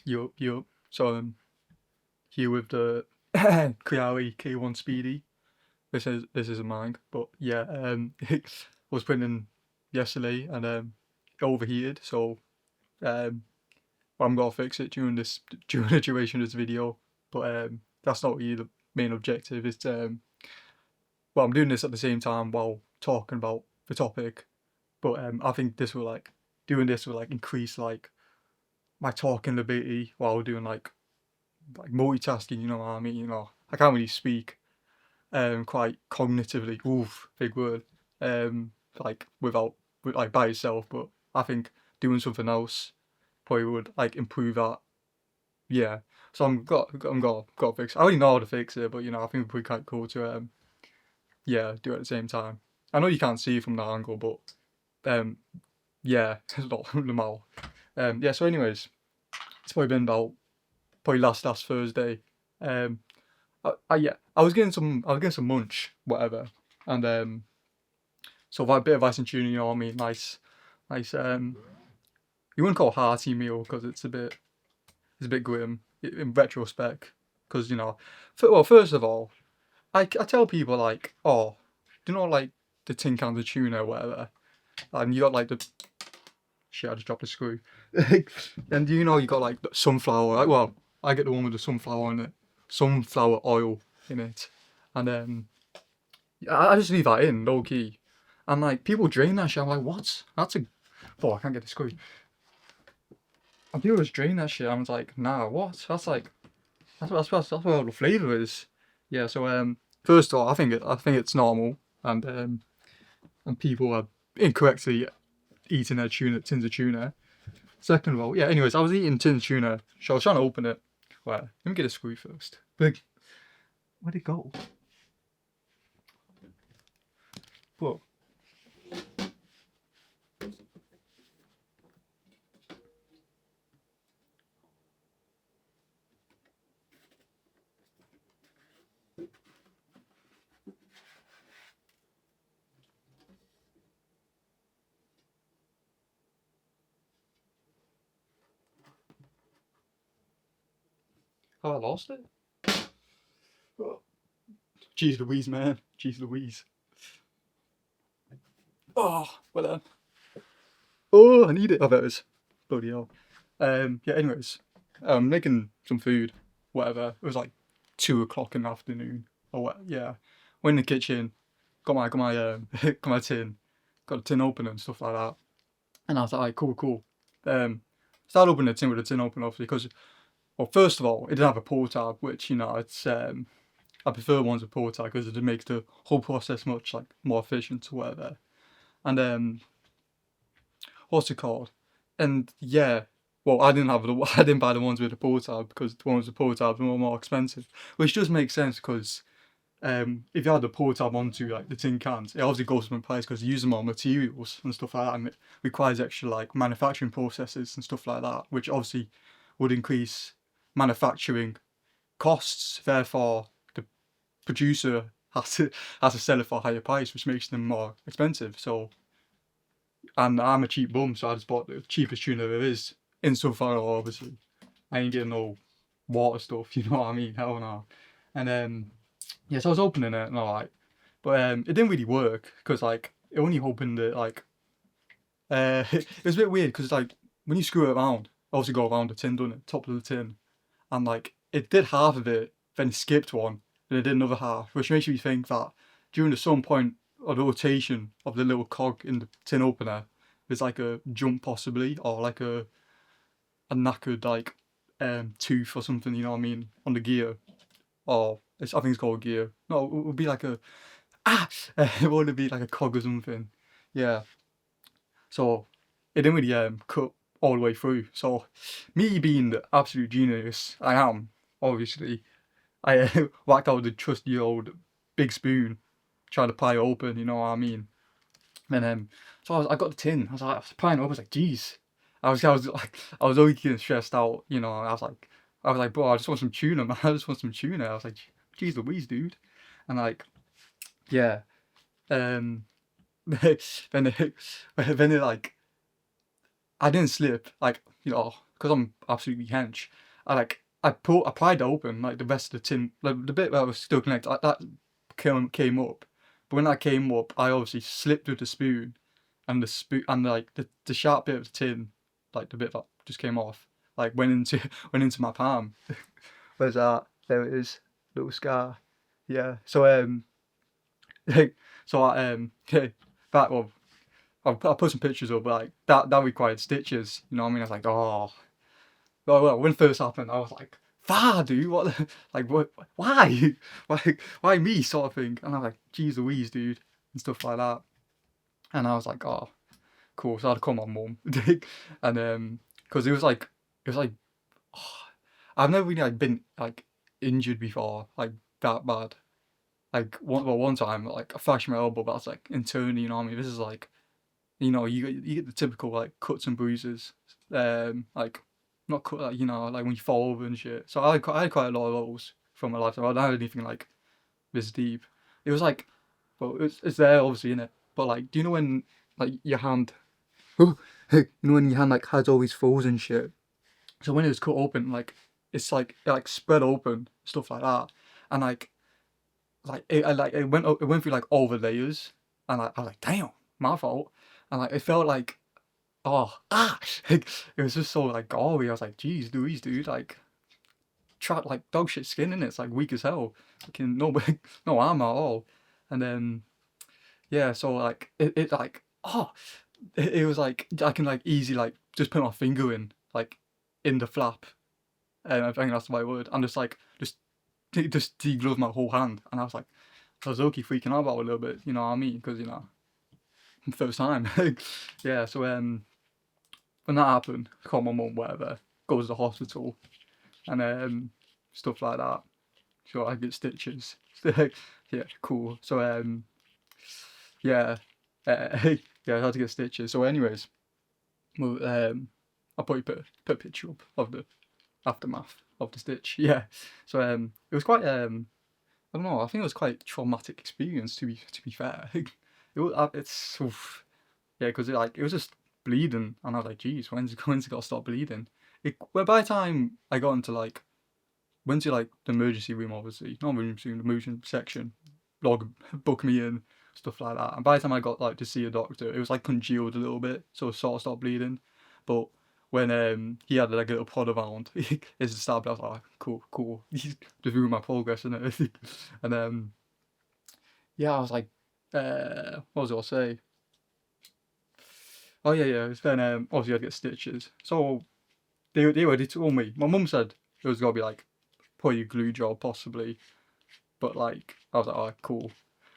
Yup. So here with the Kiawi K1 Speedy. This is mine, but yeah, I was putting in yesterday and it overheated, so um, I'm gonna fix it during the duration of this video. But that's not really the main objective. It's well, I'm doing this at the same time while talking about the topic. But I think this will like doing this will like increase like my talking ability while doing like multitasking. You know what I mean? I can't really speak quite cognitively. Oof, big word. Like like by itself, but I think doing something else probably would like improve that. Yeah. So I'm got to fix. I already know how to fix it, but I think it'd be quite cool to yeah, do it at the same time. I know you can't see from that angle, but um yeah, it's not the mouth. Yeah. So anyways, it's probably been about probably last Thursday. Um, yeah, I was getting some munch, whatever, and so I've had a bit of rice and tuna, you know what I mean, nice. You wouldn't call it a hearty meal because it's a bit grim in retrospect, because well, first of all, I tell people like, oh, do you know like the tin cans of tuna or whatever, and you got like the shit, I just dropped a screw, and you got like the sunflower, like, well, I get the one with the sunflower oil in it, and I just leave that in low key, and like people drain that shit. I'm like, what? Oh, I can't get the screw. And people just drain that shit. I was like, nah, what? That's where all the flavor is. Yeah. So first of all, I think it's normal, and people are incorrectly eating their tins of tuna. Second of all, yeah. Anyways, I was eating tins of tuna, so I was trying to open it. Well, let me get a screw first. Big. Where'd it go? Whoa. Oh, I lost it. Oh. Jeez Louise, man. Jeez Louise. Oh, well then. Oh, I need it. I bet it's bloody hell. Yeah. Anyways, making some food. Whatever. It was like 2 o'clock in the afternoon. Or what? Yeah. Went in the kitchen. Got my tin. Got a tin opener and stuff like that. And I was like, cool. Um, started opening the tin with the tin opener, obviously, because well, first of all, it didn't have a pull tab, which it's I prefer ones with pull tab because it makes the whole process much like more efficient or whatever. And what's it called? And yeah, well, I didn't buy the ones with the pull tab because the ones with pull tabs were more expensive, which does make sense because if you had the pull tab onto like the tin cans, it obviously goes up in price because you use more materials and stuff like that, and it requires extra like manufacturing processes and stuff like that, which obviously would increase manufacturing costs. Therefore, the producer has to sell it for a higher price, which makes them more expensive. So, and I'm a cheap bum, so I just bought the cheapest tuna there is. Insofar, obviously, I ain't getting no water stuff. You know what I mean? Hell no. And yeah, so I was opening it and all right, but it didn't really work because like it only opened it like it was a bit weird because like when you screw it around, obviously go around the tin, doesn't it? Top of the tin, and like it did half of it, then skipped one, then it did another half, which makes me think that during the some point of the rotation of the little cog in the tin opener, there's like a jump possibly, or like a knackered like tooth or something, you know what I mean, on the gear, or I think it's called gear. No, it would be like a ah, it would be like a cog or something. Yeah, so it didn't really cut all the way through. So me being the absolute genius I am, obviously, I whacked out the trusty old big spoon, trying to pry it open. You know what I mean? And so I got the tin. I was prying it open. I was like, geez. I was always getting stressed out. I was like, bro, I just want some tuna, man. I just want some tuna. I was like, geez Louise, dude. And like, yeah. Um, then it like I didn't slip, like, because I'm absolutely hench. I pried it open, like the rest of the tin, like the bit that was still connected, like, that came up. But when that came up, I obviously slipped with the spoon, and the spoon and like the sharp bit of the tin, like the bit that just came off, like went into went into my palm. Where's that? There it is, little scar. Yeah. So so that well, I put some pictures up, but like that required stitches. You know what I mean? I was like, oh, well, when it first happened, I was like, "Far, dude, what, like, what, why, why me?" sort of thing. And I was like, "Jeez Louise, dude," and stuff like that. And I was like, "Oh, cool." So I had to call my mum, and because it was like, oh, I've never really like been like injured before, like that bad. Like one time, like I flashed my elbow, but that's like internally, you know what I mean? This is like, you get the typical like cuts and bruises, like not cut, like, like when you fall over and shit. So I had quite a lot of those from my lifetime. I don't have anything like this deep. It was like, well, it's there obviously in it, but like, do you know when like your hand, when your hand like has all these folds and shit? So when it was cut open, like it's like it like spread open, stuff like that, and it went through like all the layers, and I was like, damn, my fault, and like it felt like, oh, like, it was just so like gory. I was like, geez, Louise, dude, like like dog shit skin in it. It's like weak as hell. Fucking no, no armor at all. And then yeah, so like it like, it was like I can like easily like just put my finger in like in the flap, and I think that's the right word, and just deglove my whole hand, and I was okay freaking out about it a little bit, you know what I mean? Because first time. Yeah, so when that happened, I called my mum, whatever, goes to the hospital, and stuff like that. So I get stitches. Yeah, cool. So yeah, yeah, I had to get stitches. So anyways, well, I'll probably put a picture up of the aftermath of the stitch. Yeah. So it was quite I don't know. I think it was quite traumatic experience to be fair. It's oof. Yeah, because it was just bleeding, and I was like, geez, when's it got to stop bleeding? Well, by the time I got into like went to like the emergency room, obviously not emergency room, the emergency section, log book me in, stuff like that. And by the time I got like to see a doctor, it was like congealed a little bit, so it sort of stopped bleeding. But when he had like a little prod around, it's the start. I was like, cool, cool. He's just ruined my progress and everything. And yeah, I was like, what was I gonna say? Oh yeah, yeah. It's then obviously I had to get stitches. So they already told me. My mum said it was gonna be like probably a glue job possibly, but like I was like, oh cool.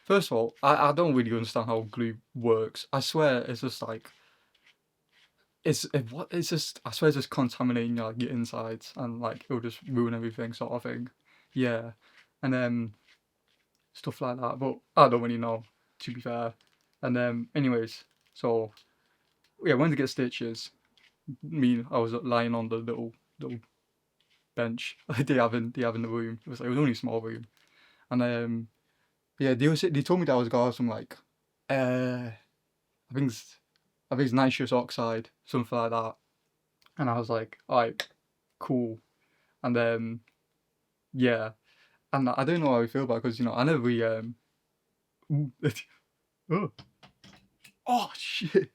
First of all, I don't really understand how glue works. I swear it's just like it's just I swear it's just contaminating like your insides, and like it'll just ruin everything sort of thing. Yeah, and stuff like that. But I don't really know, to be fair. And anyways, so yeah, when to get stitches, I was lying on the little bench they have in the room. It was only a small room, and yeah, they told me that I was gonna have some like I think it's, I think it's nitrous oxide, something like that. And I was like, alright, cool. And yeah, and I don't know how I feel about it, because I never really oh, oh shit,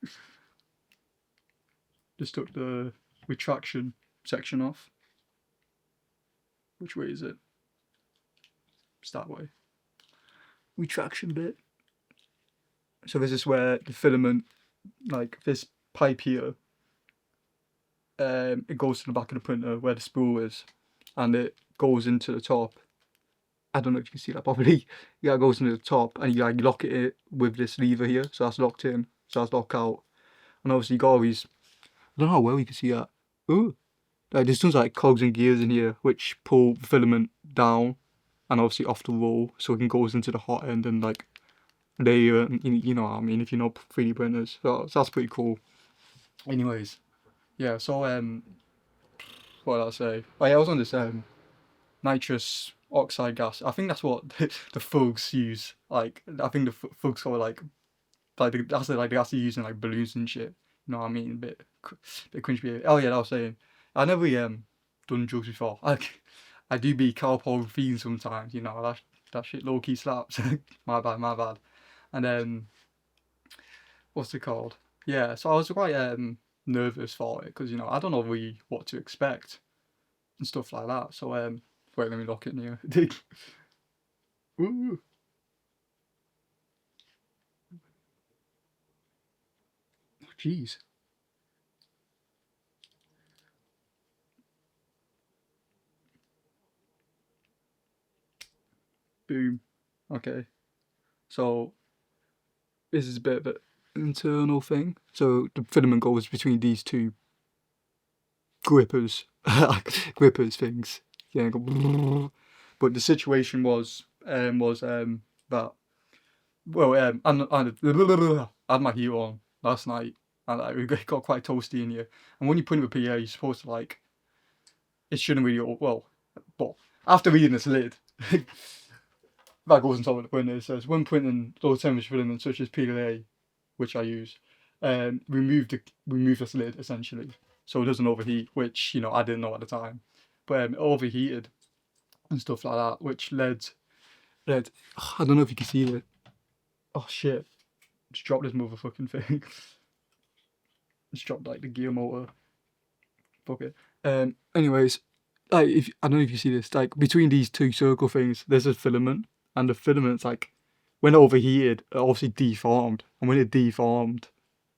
just took the retraction section off. Which way is it? It's that way. Retraction bit. So this is where the filament, like this pipe here, it goes to the back of the printer where the spool is, and it goes into the top. I don't know if you can see that properly. Yeah, it goes into the top, and you like lock it with this lever here, so that's locked in, so that's locked out. And obviously you got all these, I don't know how well you can see that. Ooh, like there's tons of like cogs and gears in here which pull the filament down and obviously off the roll, so it can goes into the hot end and like layer, and you know what I mean if you know 3D printers. So that's pretty cool. Anyways, yeah. So what did I say? Oh yeah, I was on this nitrous oxide gas. I think that's what the thugs use. Like I think the thugs are like that's like the gas they use in like balloons and shit. You know what I mean? Bit cringe behaviour. Oh yeah, I was saying, I never done drugs before. I do be cowpole fiend sometimes. You know that shit low key slaps. My bad, my bad. And what's it called? Yeah, so I was quite nervous for it because I don't know really what to expect and stuff like that. So wait, let me lock it in here. Ooh. Oh, jeez. Boom. Okay. So this is a bit of an internal thing. So the filament goes between these two grippers, grippers things. Yeah. But the situation was that I had my heat on last night and it got quite toasty in here. And when you put it with PA, you're supposed to it shouldn't really but after reading this lid. That goes on top of the printer. It says when printing low temperature filaments such as PLA, which I use, remove this lid essentially, so it doesn't overheat. Which I didn't know at the time, but it overheated and stuff like that, which led. I don't know if you can see it. Oh shit! Just dropped this motherfucking thing. Just dropped the gear motor. Fuck it. Anyways, if I don't know if you see this, between these two circle things, there's a filament, and the filament's when it overheated, it obviously deformed, and when it deformed,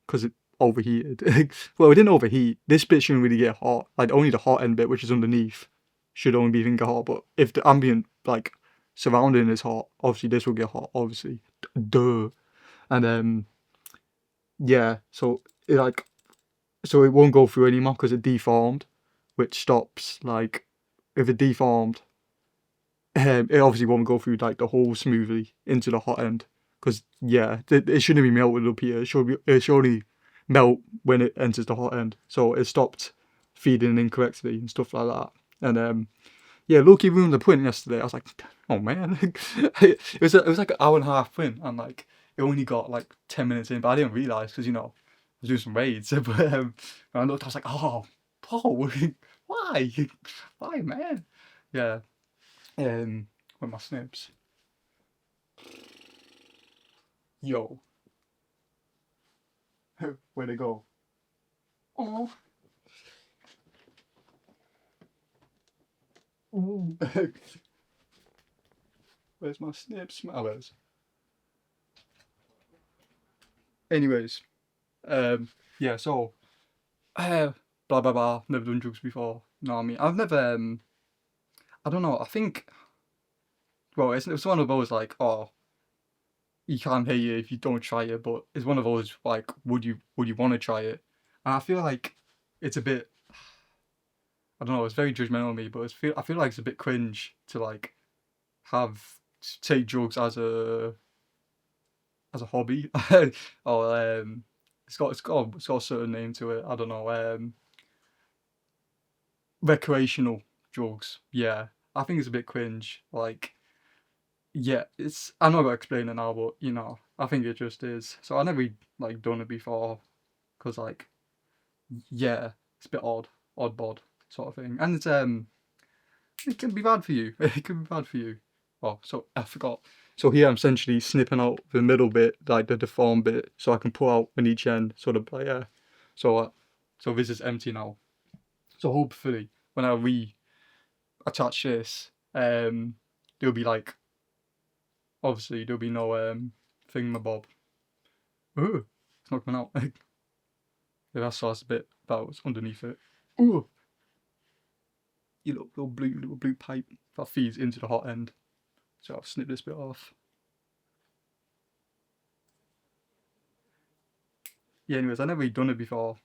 because it overheated, well, it didn't overheat. This bit shouldn't really get hot. Only the hot end bit, which is underneath, should only be get hot. But if the ambient surrounding is hot, obviously this will get hot. Obviously, duh. And yeah, so it won't go through anymore because it deformed, which stops if it deformed, it obviously won't go through the hole smoothly into the hot end because it shouldn't be melted up here. It should only melt when it enters the hot end. So it stopped feeding incorrectly and stuff like that. And low-key we were on the print yesterday. I was like, oh man, it was like an hour and a half print, and it only got 10 minutes in, but I didn't realise because I was doing some raids. But when I looked, I was like, oh, Paul, why, man? Yeah. With my snips. Yo. Where'd it go? Oh. Ooh. Where's my snips? Oh, there's. Anyways, yeah. So, blah blah blah. Never done drugs before. You know what I mean? I've never. I don't know. I think. Well, it's one of those oh, you can't hate it if you don't try it, but it's one of those would you want to try it? And I feel like it's a bit. I don't know. It's very judgmental of me, but I feel like it's a bit cringe to take drugs as a hobby. Or it's got a certain name to it. I don't know. Recreational drugs. Yeah, I think it's a bit cringe. Yeah, I'm not gonna explain it now, but I think it just is. So I never done it before, cause yeah, it's a bit odd bod sort of thing, and it can be bad for you. It can be bad for you. Oh, so I forgot. So here I'm essentially snipping out the middle bit, the deformed bit, so I can pull out on each end, sort of yeah. So this is empty now. So hopefully when I attach this, there'll be obviously there'll be no thingamabob. Ooh, it's not coming out. Yeah, that's the bit that was underneath it. Ooh, you little blue pipe that feeds into the hot end. So I'll snip this bit off. Yeah, anyways, I never really done it before.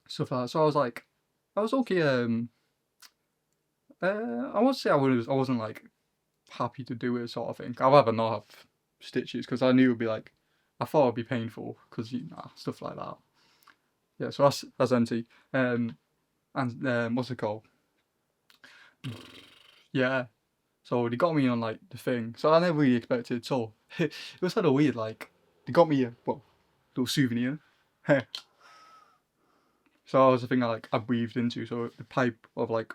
Stuff like that. So I was okay. I won't say I wasn't happy to do it sort of thing. I'd rather not have stitches because I knew it would be I thought it'd be painful because stuff like that. Yeah, so that's empty. And what's it called? Yeah. So they got me on the thing. So I never really expected. So it was kind of weird. They got me a little souvenir. So that was the thing I breathed into. So the pipe of like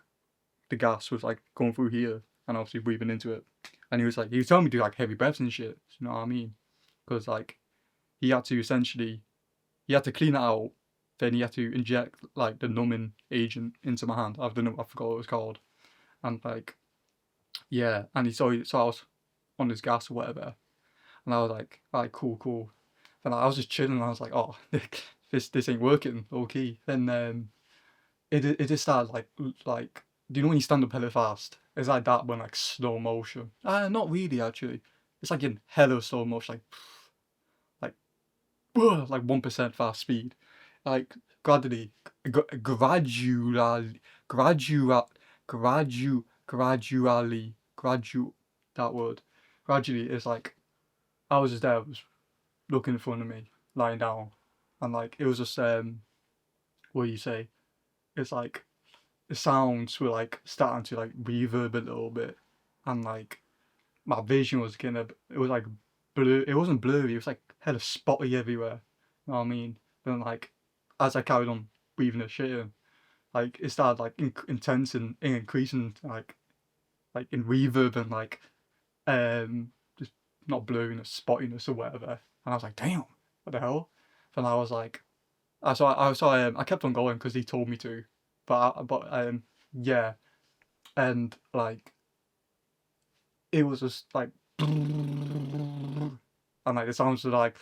the gas was like going through here, and obviously breathing into it. And he was telling me to do like heavy breaths and shit. You know what I mean? Because like he had to essentially he had to clean it out. Then he had to inject like the numbing agent into my hand. I don't know. I forgot what it was called. And like yeah, and so I was on his gas or whatever, and I was like, alright, cool, cool. Then I was just chilling. And I was like, oh, this ain't working. Okay. Then it just started like do you know when you stand up hella fast? It's like that when like slow motion. Not really actually. It's like in hella slow motion, like like 1% fast speed, like gradually, gradually, gradual, gradually, that word. Gradually, it's like I was just there, was looking in front of me, lying down, and like it was just what do you say? It's like the sounds were like starting to like reverb a little bit, and like my vision was gonna. It was like blur. It wasn't blurry. It was like hella spotty everywhere. You know what I mean? Then like as I carried on breathing and shit in, like it started like intense and increasing like in reverb and like just not blurriness, spottiness or whatever. And I was like, damn, what the hell? And I was like, I kept on going because he told me to, but yeah, and like it was just like and like the sounds were like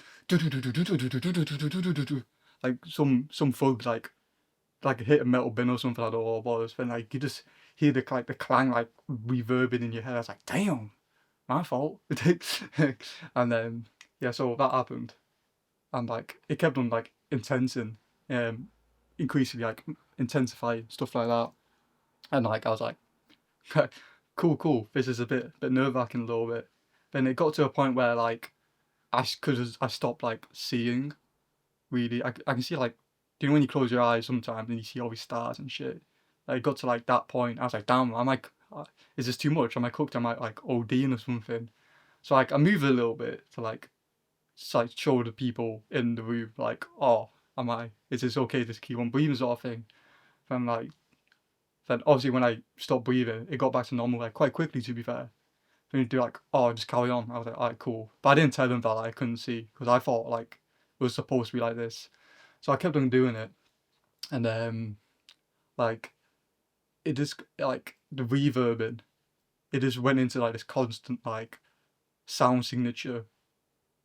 like some thugs like hit a metal bin or something. I don't know what it was. Then like you just hear the clang like reverbing in your head. I was like, damn, my fault. And then yeah, so that happened, and like it kept on like intensing, increasingly like intensifying stuff like that. And like I was like, cool, cool. This is a bit nerve wracking a little bit. Then it got to a point where like I stopped like seeing really. I can see like, do you know when you close your eyes sometimes and you see all these stars and shit? Like, it got to like that point. I was like, damn, I'm like, is this too much? Am I cooked? Am I like ODing or something? So like I moved a little bit to like, show the people in the room like, oh, am I? Is this okay to keep on breathing sort of thing? Then like, then obviously when I stopped breathing, it got back to normal like quite quickly. To be fair. Then you do like, oh, just carry on. I was like, alright, cool. But I didn't tell them that I couldn't see because I thought like it was supposed to be like this. So I kept on doing it, and like it just like the reverbing, it just went into like this constant like sound signature.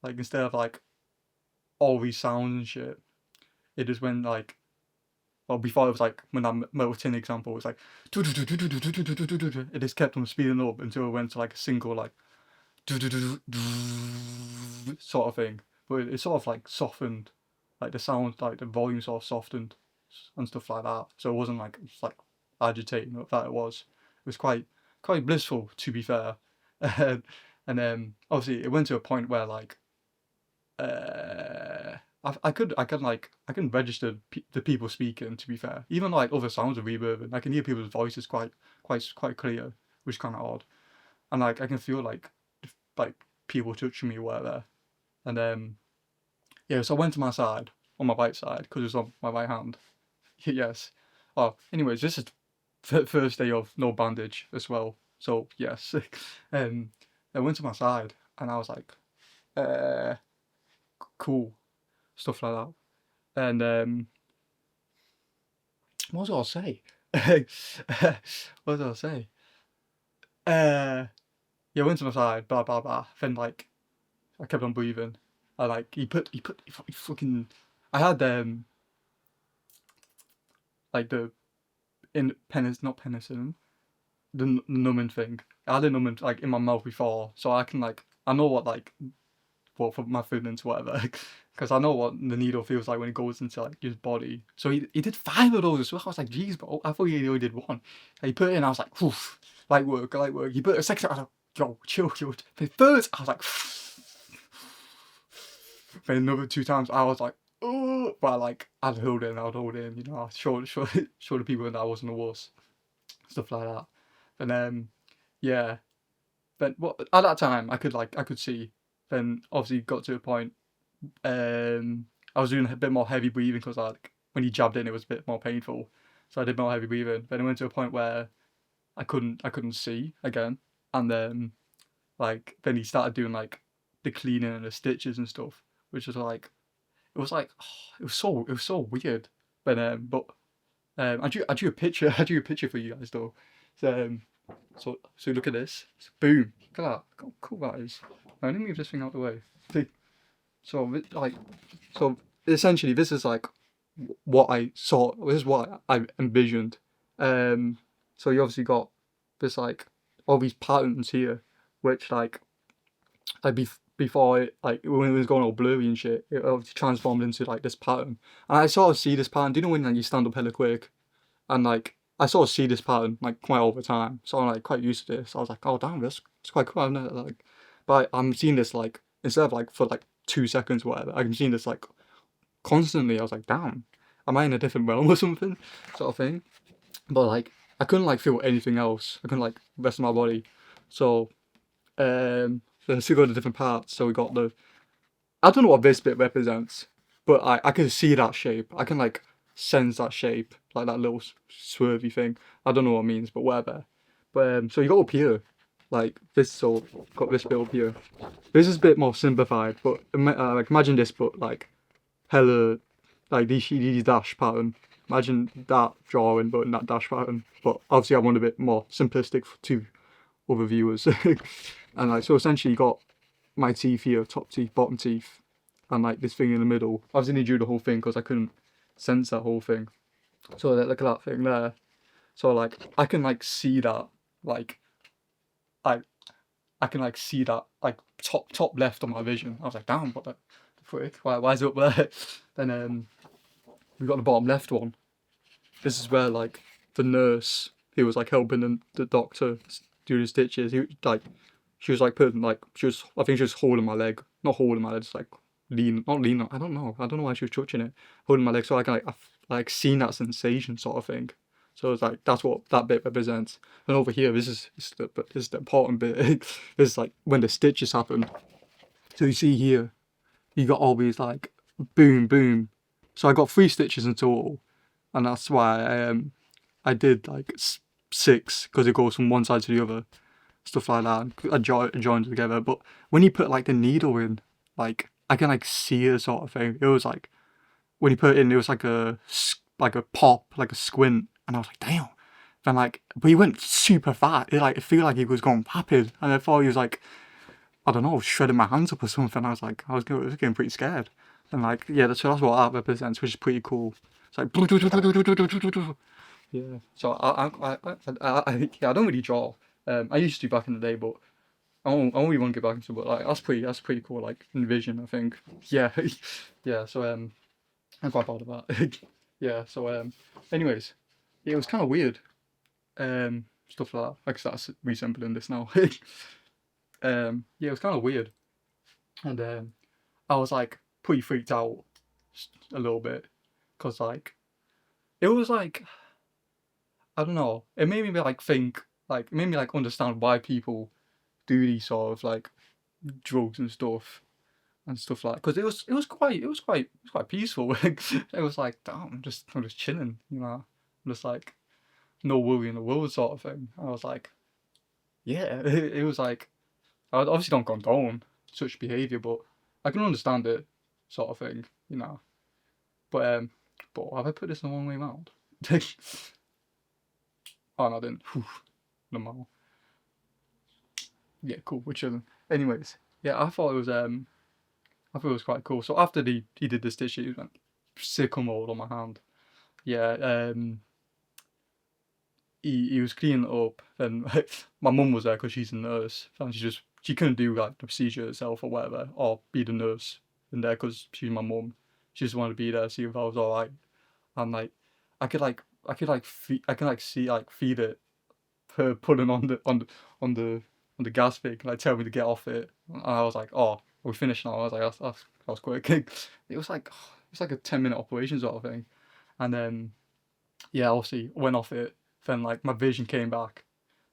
Like instead of like all these sounds and shit, it just went like. Well, before it was like when that metal tin example was like, it just kept on speeding up until it went to like a single like sort of thing. But it sort of like softened, like the sound, like the volume sort of softened and stuff like that. So it wasn't like it's like agitating that it was. It was quite blissful to be fair. And then obviously it went to a point where like I can register the people speaking. To be fair, even like other sounds are reverbing. I can hear people's voices quite clear, which is kind of odd. And like I can feel like people touching me, whatever. And yeah, so I went to my side on my right side because it was on my right hand. Yes. Oh, anyways, this is first day of no bandage as well. So yes, um, I went to my side and I was like, uh, cool stuff like that. And what was I say? What did I say? Yeah, I went to my side, blah blah blah. Then like I kept on breathing. I like he fucking. I had like the in penis not penicillin, the numbing thing. I had a numbing like in my mouth before, so I can like I know what like what for my feelings whatever, because I know what the needle feels like when it goes into like his body. So he did 5 of those as well. I was like, jeez, but I thought he only did one. And he put it in. I was like, oof, light work, light work. He put it a second. I was like, yo, chill, chill. But first, I was like. Then another 2 times I was like, oh, but like I'd hold in, you know, I show the people that I wasn't a wuss, stuff like that. And yeah, but what at that time I could see. Then obviously got to a point, I was doing a bit more heavy breathing because I like when he jabbed in, it was a bit more painful. So I did more heavy breathing. Then it went to a point where I couldn't see again, and then like then he started doing like the cleaning and the stitches and stuff, which was like it was so weird. But I drew a picture I drew a picture for you guys though. So so look at this. Boom. Look at that. Look how cool that is. Now, let me move this thing out of the way. See? Like so essentially this is like what I saw. This is what I envisioned. So you obviously got this like all these patterns here, which like before it, like when it was going all blurry and shit, it obviously transformed into like this pattern. And I sort of see this pattern. Do you know when like you stand up hella quick, and like I sort of see this pattern like quite all the time, so I'm like quite used to this. I was like, oh damn, this it's quite cool, isn't it? Like, but I'm seeing this like instead of like for like 2 seconds or whatever, I'm seeing this like constantly. I was like, damn, am I in a different realm or something, sort of thing. But like I couldn't like feel anything else. I couldn't like rest of my body. So let's go to different parts. So we got the I don't know what this bit represents, but I can see that shape. I can like sense that shape, like that little swervy thing. I don't know what it means, but whatever. But so you got up here, like this. So got this bit up here. This is a bit more simplified, but like imagine this, but like hella like these dash pattern. Imagine that drawing, but in that dash pattern. But obviously, I want a bit more simplistic to other viewers. And like so, essentially, you got my teeth here, top teeth, bottom teeth, and like this thing in the middle. Obviously, I drew the whole thing because I couldn't sense that whole thing. So look at that thing there. So like I can like see that like I I can like see that like top left on my vision. I was like, damn, what the frick? Why is it up there? Then we got the bottom left one. This is where like the nurse who was like helping the doctor do the stitches. She was like putting like I think she was holding my leg, not holding my leg, just like not leaning. I don't know why she was touching it, holding my leg. So I can like seen that sensation sort of thing. So it's like that's what that bit represents. And over here, this is the important bit. This is like when the stitches happen. So you see here, you got all these like boom boom. So I got 3 stitches in total, and that's why I did like 6 because it goes from one side to the other, stuff like that. I joined it together. But when you put like the needle in, like I can like see it sort of thing. It was like when you put it in, it was like a pop, like a squint, and I was like, damn. Then like, but he went super fat. It feel like he was going rapid, and I thought he was like, I don't know, shredding my hands up or something. I was getting pretty scared. And like, yeah, so that's what art represents, which is pretty cool. It's like, yeah. So yeah, I don't really draw. I used to back in the day, but I don't really want to get back into it. But like, that's pretty cool. Like envision, I think. Yeah, yeah. So I'm quite proud of that. Yeah. So anyways, yeah, it was kind of weird. Stuff like that. Like I start resampling this now. Yeah, it was kind of weird, and I was like pretty freaked out a little bit, cause like it was like I don't know. It made me like think, like it made me like understand why people do these sort of like drugs and stuff like. Cause it was quite peaceful. It was like damn, I'm just chilling, you know. I'm just like no worry in the world sort of thing. I was like, yeah, it was like I obviously don't condone such behaviour, but I can understand it, sort of thing, you know. But have I put this in the wrong way round? Oh no, I didn't. Whew, normal. Yeah, cool. We're chilling. Anyways, yeah, I thought it was quite cool. So after he did the stitch, he went sick mold on my hand. Yeah, he was cleaning it up, and my mum was there because she's a nurse, and she couldn't do like the procedure herself or whatever, or be the nurse in there because she's my mum. She just wanted to be there, see if I was alright, and like I can like see like feed it, her pulling on the on the gas thing, like tell me to get off it, and I was like, oh, we're finished now. I was like, that was quick. It was like a 10-minute operation sort of thing, and then yeah, obviously went off it. Then like my vision came back,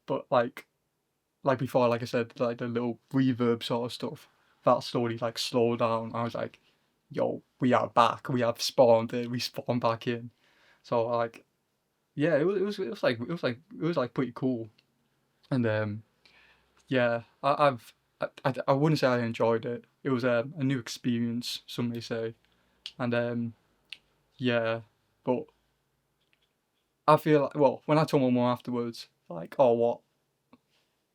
but like before, like I said, like the little reverb sort of stuff that slowly like slowed down. I was like, yo, we are back. We have spawned in. We spawned back in. So like, yeah, it was like pretty cool. And yeah, I wouldn't say I enjoyed it. It was a new experience, some may say. And yeah, but I feel like, well, when I told my mum afterwards, like, oh,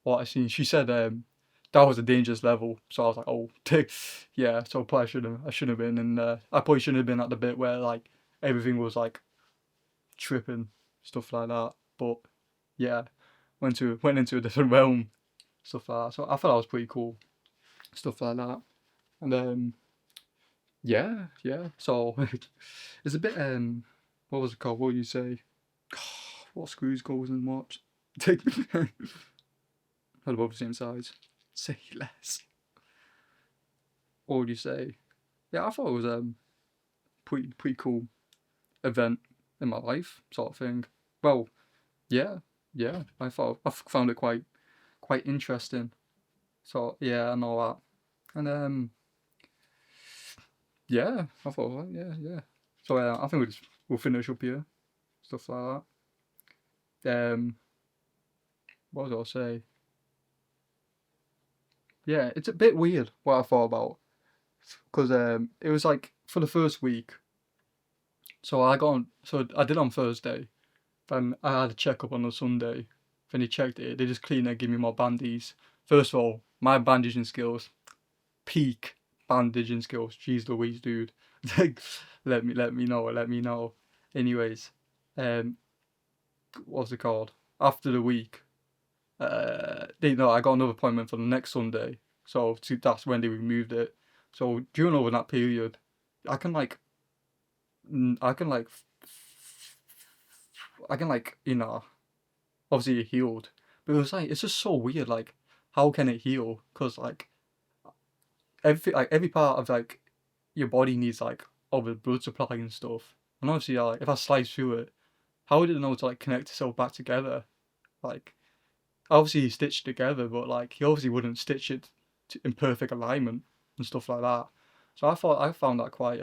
what I seen, she said that was a dangerous level. So I was like, oh, yeah. So probably I shouldn't have been, and I probably shouldn't have been at the bit where like everything was like tripping, stuff like that. But yeah, went into a different realm, stuff like that. So I thought that was pretty cool, stuff like that. And yeah, yeah. So it's a bit what was it called? What would you say? What screws goes and what? They're both the same size. Say less. What would you say? Yeah, I thought it was pretty cool event in my life, sort of thing. Well, yeah, yeah. I found it quite interesting. So yeah, and all that. And yeah, I thought yeah, yeah. So I think we'll finish up here, stuff like that. What was I say? Yeah, it's a bit weird what I thought about, because it was like for the first week. So I did on Thursday. Then I had a checkup on a Sunday. Then he checked it. They just cleaned it, give me more bandies. First of all, my bandaging skills, peak bandaging skills. Jeez Louise, dude. Let me know. Let me know. Anyways, um, what's it called? After the week, I got another appointment for the next Sunday. So that's when they removed it. So during over that period, I can like, I can like, obviously it healed, but it was like it's just so weird. Like, how can it heal? Because like every part of like your body needs like all the blood supply and stuff. And obviously, like if I slice through it, how would it know to like connect itself back together? Like obviously he stitched together, but like he obviously wouldn't stitch it in perfect alignment and stuff like that. So I found that quite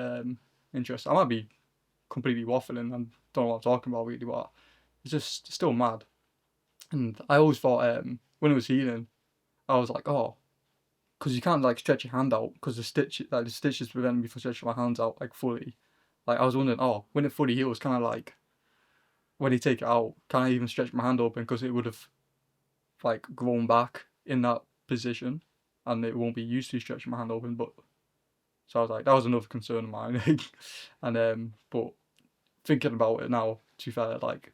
interesting. I might be completely waffling and don't know what I'm talking about really, but it's just still mad. And I always thought when it was healing, I was like, oh, because you can't like stretch your hand out because the stitches prevent me from stretching my hands out like fully. Like I was wondering, oh, when it fully heals, kind of like when you take it out, can I even stretch my hand open because it would have like grown back in that position, and it won't be used to stretching my hand open. But so I was like, that was another concern of mine. And but thinking about it now, to be fair, like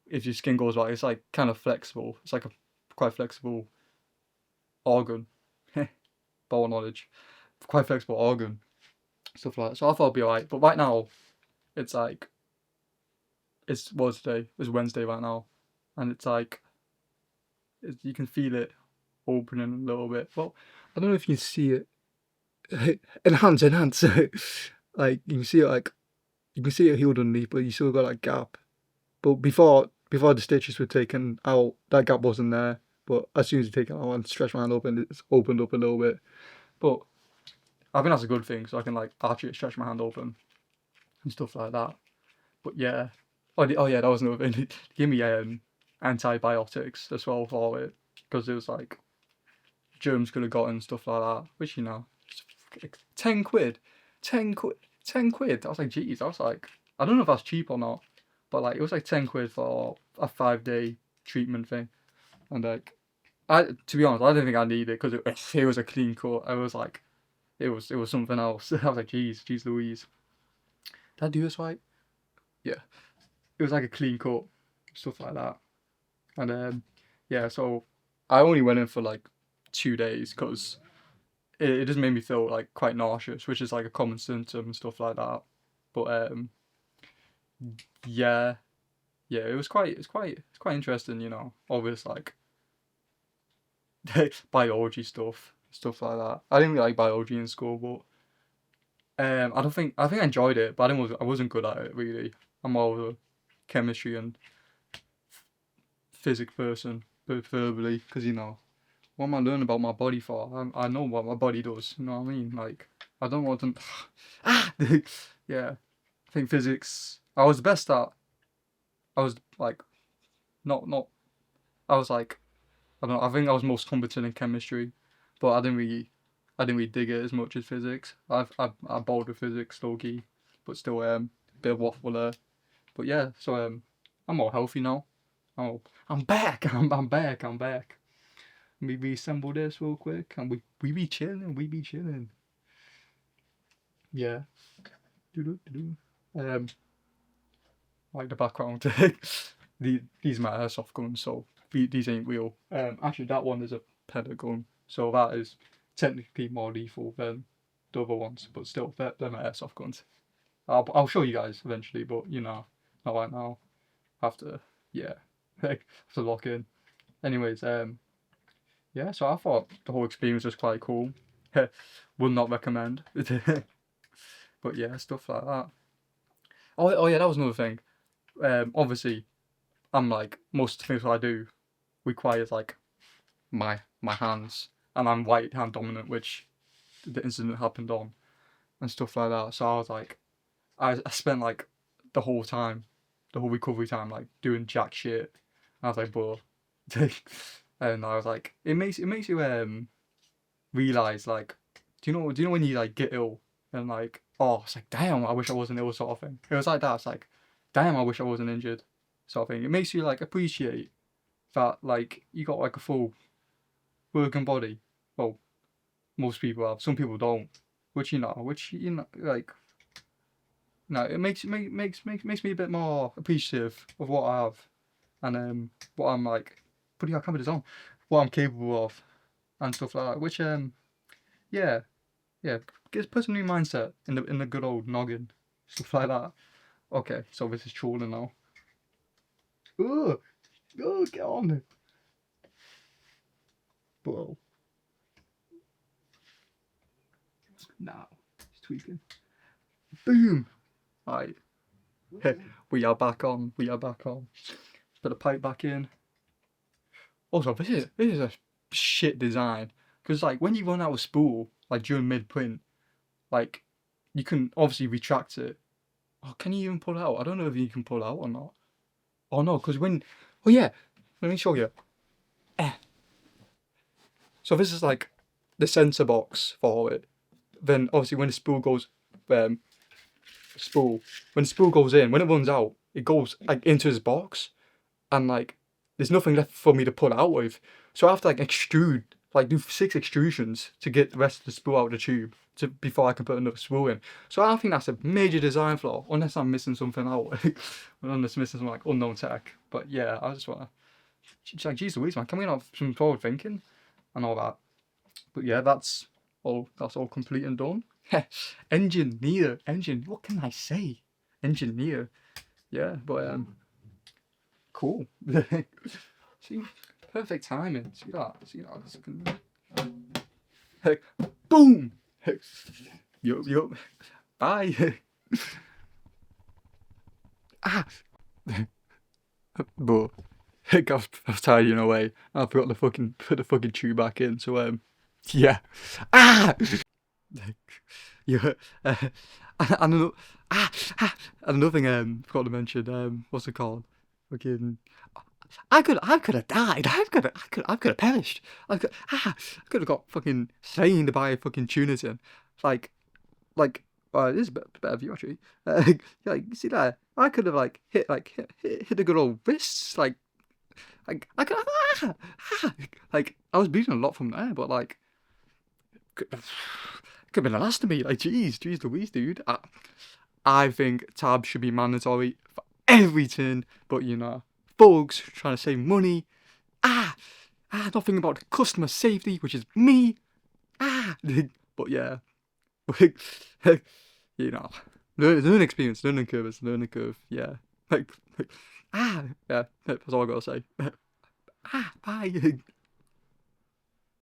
if your skin goes back, it's like kind of flexible. It's like a quite flexible organ. Ball knowledge, quite flexible organ, stuff like that. So I thought it'd be alright. But right now, it's like what's today? It's Wednesday right now, and it's like you can feel it opening a little bit. Well, I don't know if you can see it. Enhance. Like you can see it, like you can see it healed underneath, but you still got that gap. But before the stitches were taken out, that gap wasn't there. But as soon as you take it out and stretch my hand open, it's opened up a little bit. But I think that's a good thing, so I can like actually stretch my hand open and stuff like that. But yeah, oh yeah, that was another thing. Give me antibiotics as well for it, because it was like germs could have gotten stuff like that. Which 10 quid, 10 quid, 10 quid. I was like, geez, I was like, I don't know if that's cheap or not, but like it was like 10 quid for a 5-day treatment thing, and like to be honest, I didn't think I needed it because it was a clean cut. I was like, it was something else. I was like, geez Louise, did I do this right? Yeah, it was like a clean cut, stuff like that. And yeah, so I only went in for like 2 days because it just made me feel like quite nauseous, which is like a common symptom and stuff like that. But yeah, yeah, it's quite interesting, all this like biology stuff like that. I didn't really like biology in school, but I think I enjoyed it, but I wasn't good at it really. I'm more of a chemistry and physics person, preferably, because what am I learning about my body for? I know what my body does. You know what I mean? Like I don't want to. Ah, yeah. I think physics. I was the best at. I was like not. I was like I don't know. I think I was most competent in chemistry, but I didn't really dig it as much as physics. I bowled with physics, low key, but still bit of waffle there. But yeah, so I'm more healthy now. I'm back. I'm back. I'm back. Let me reassemble this real quick, and we be chilling. We be chilling. Yeah. Doo-doo-doo-doo. Like the background. These are my airsoft guns, so these ain't real. Actually, that one is a pellet gun, so that is technically more lethal than the other ones, but still, they're my airsoft guns. I'll show you guys eventually, but not right now. Have to, yeah, have to lock in. Anyways, yeah. So I thought the whole experience was quite cool. Would not recommend. But yeah, stuff like that. Oh yeah, that was another thing. Obviously, I'm like most things I do requires like my hands, and I'm right hand dominant, which the incident happened on, and stuff like that. So I was like, I spent like the whole time, the whole recovery time, like doing jack shit. I was like, bro, and I was like, it makes you realize like, do you know when you like get ill and like, oh, it's like, damn, I wish I wasn't ill, sort of thing. It was like that. It's like, damn, I wish I wasn't injured, sort of thing. It makes you like appreciate that like you got like a full working body. Well, most people have. Some people don't. Which like no, it makes me a bit more appreciative of what I have and what I'm like. But yeah, I can't put this on. What I'm capable of and stuff like that. Which yeah, yeah, puts a new mindset in the good old noggin, stuff like that. Okay, so this is trolling now. Oh, get on. Bro. Now, it's tweaking. Boom. Right. We are back on. We are back on. Put the pipe back in. Also, this is a shit design because like when you run out of spool like during mid print, like you can obviously retract it. Oh, can you even pull it out? I don't know if you can pull it out or not. Oh no, because when. Oh yeah, let me show you. So this is like the sensor box for it. Then obviously when the spool goes, um, when the spool goes in, when it runs out, it goes like into this box, and like there's nothing left for me to pull it out with. So I have to like extrude, like do 6 extrusions to get the rest of the spool out of the tube before I can put another spool in. So I think that's a major design flaw, unless I'm missing something out, unless I'm missing some like unknown tech. But yeah, I just wanna, like, geez Louise, man, can we have some forward thinking and all that? But yeah, that's all. That's all complete and done. Engineer. What can I say? Engineer. Yeah, but cool. See, perfect timing. See that? Heck, boom. Yup. Bye. Ah. But I was tidying away. I forgot to fucking put the fucking tube back in. So yeah. Ah. Yeah. And another, and another thing forgot to mention, what's it called? Fucking, I could have died. I could have perished. I could have got fucking slain by a fucking tuna tin. Like this is a better view actually. Like you see that? I could have like hit a good old wrists. I could like I was bleeding a lot from there, but like could have been the last of me. Like jeez Louise, dude. I think tabs should be mandatory for everything, but thugs trying to save money. Not thinking about the customer safety, which is me. But yeah, learning experience, learning curve. Yeah, yeah. That's all I gotta say. Bye.